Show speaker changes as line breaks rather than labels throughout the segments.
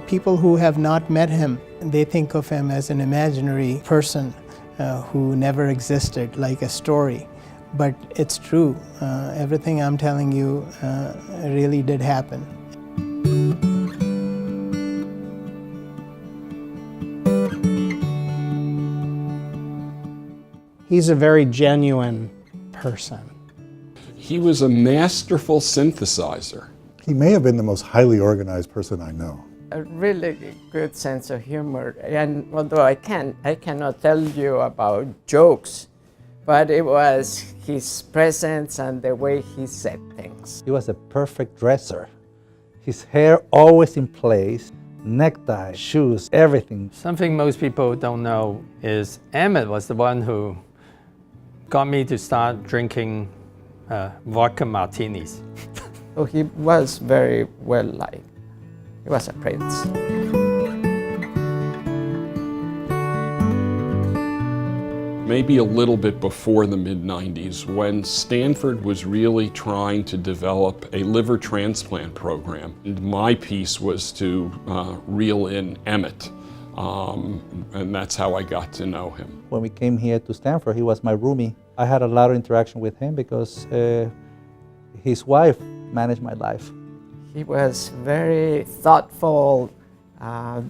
People who have not met him, they think of him as an imaginary person who never existed, like a story. But it's true. Everything I'm telling you really did happen. He's a very genuine person.
He was a masterful synthesizer.
He may have been the most highly organized person I know.
A really good sense of humor, and although I cannot tell you about jokes, but it was his presence and the way he said things.
He was a perfect dresser. His hair always in place, necktie, shoes, everything.
Something most people don't know is Emmet was the one who got me to start drinking vodka martinis.
So he was very well liked. He was a prince.
Maybe a little bit before the mid-90s, when Stanford was really trying to develop a liver transplant program. And my piece was to reel in Emmet, and that's how I got to know him.
When we came here to Stanford, he was my roomie. I had a lot of interaction with him because his wife managed my life.
He was very thoughtful,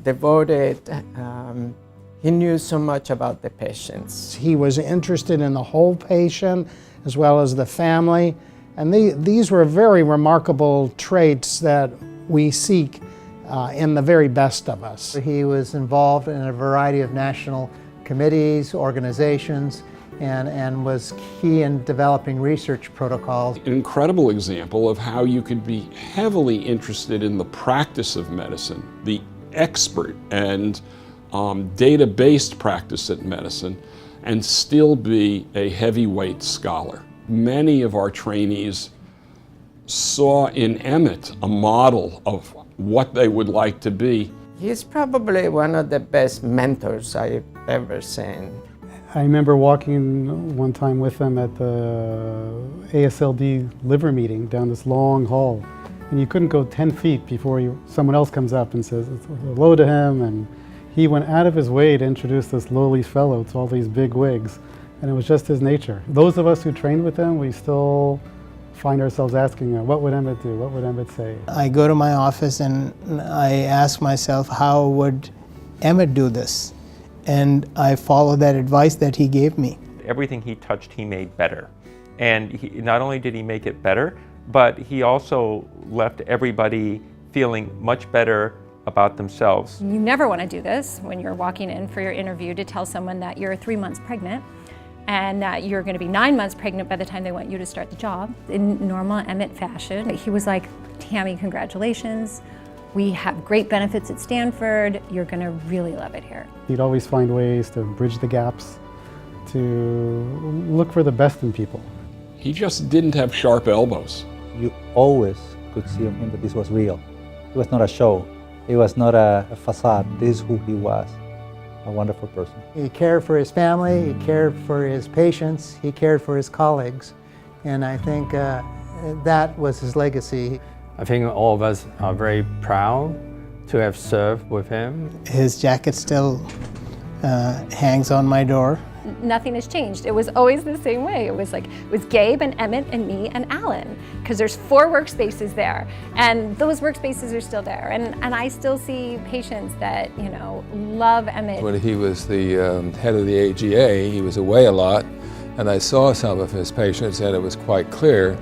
devoted. He knew so much about the patients.
He was interested in the whole patient as well as the family. And these were very remarkable traits that we seek in the very best of us.
He was involved in a variety of national committees, organizations, and was key in developing research protocols.
An incredible example of how you could be heavily interested in the practice of medicine, the expert and data-based practice at medicine, and still be a heavyweight scholar. Many of our trainees saw in Emmet a model of what they would like to be.
He's probably one of the best mentors I've ever seen.
I remember walking one time with him at the ASLD liver meeting down this long hall, and you couldn't go 10 feet before someone else comes up and says hello to him, and he went out of his way to introduce this lowly fellow to all these big wigs, and it was just his nature. Those of us who trained with him, we still find ourselves asking, what would Emmet do? What would Emmet say?
I go to my office and I ask myself, how would Emmet do this? And I follow that advice that he gave me.
Everything he touched, he made better. And not only did he make it better, but he also left everybody feeling much better about themselves.
You never want to do this when you're walking in for your interview, to tell someone that you're 3 months pregnant and that you're going to be 9 months pregnant by the time they want you to start the job. In normal Emmet fashion, he was like, Tammy, congratulations. We have great benefits at Stanford. You're going to really love it here.
He'd always find ways to bridge the gaps, to look for the best in people.
He just didn't have sharp elbows.
You always could see on him that this was real. It was not a show. It was not a facade. This is who he was, a wonderful person.
He cared for his family, he cared for his patients, he cared for his colleagues, and I think that was his legacy.
I think all of us are very proud to have served with him.
His jacket still hangs on my door.
Nothing has changed. It was always the same way. It was Gabe and Emmet and me and Alan, because there's 4 workspaces there, and those workspaces are still there. And I still see patients that, love Emmet.
When he was the head of the AGA, he was away a lot, and I saw some of his patients, and it was quite clear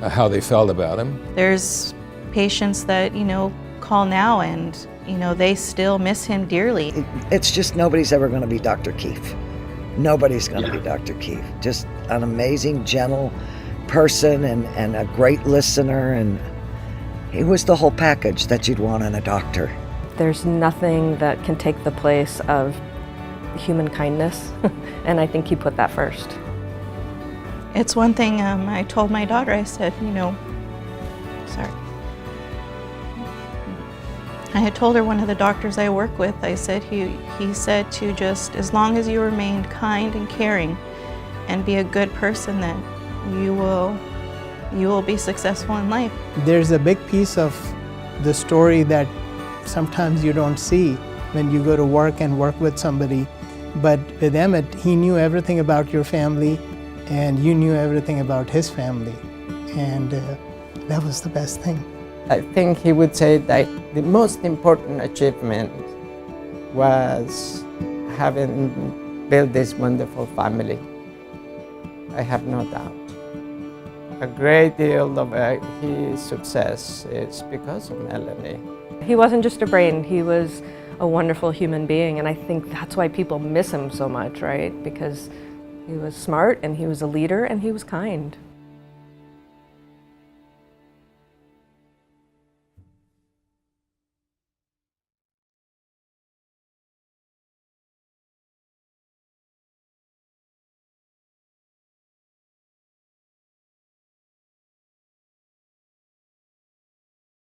how they felt about him.
There's patients that, call now and, they still miss him dearly.
It's just nobody's ever going to be Dr. Keeffe. Nobody's going to be Dr. Keeffe. Just an amazing, gentle person and a great listener, and he was the whole package that you'd want in a doctor.
There's nothing that can take the place of human kindness, and I think he put that first.
It's one thing I told my daughter, I said, I had told her, one of the doctors I work with, I said, he said to just, as long as you remain kind and caring and be a good person, that you will be successful in life.
There's a big piece of the story that sometimes you don't see when you go to work and work with somebody. But with Emmet, he knew everything about your family, and you knew everything about his family. And that was the best thing.
I think he would say that the most important achievement was having built this wonderful family. I have no doubt. A great deal of his success is because of Melanie.
He wasn't just a brain, he was a wonderful human being, and I think that's why people miss him so much, right? Because he was smart and he was a leader and he was kind.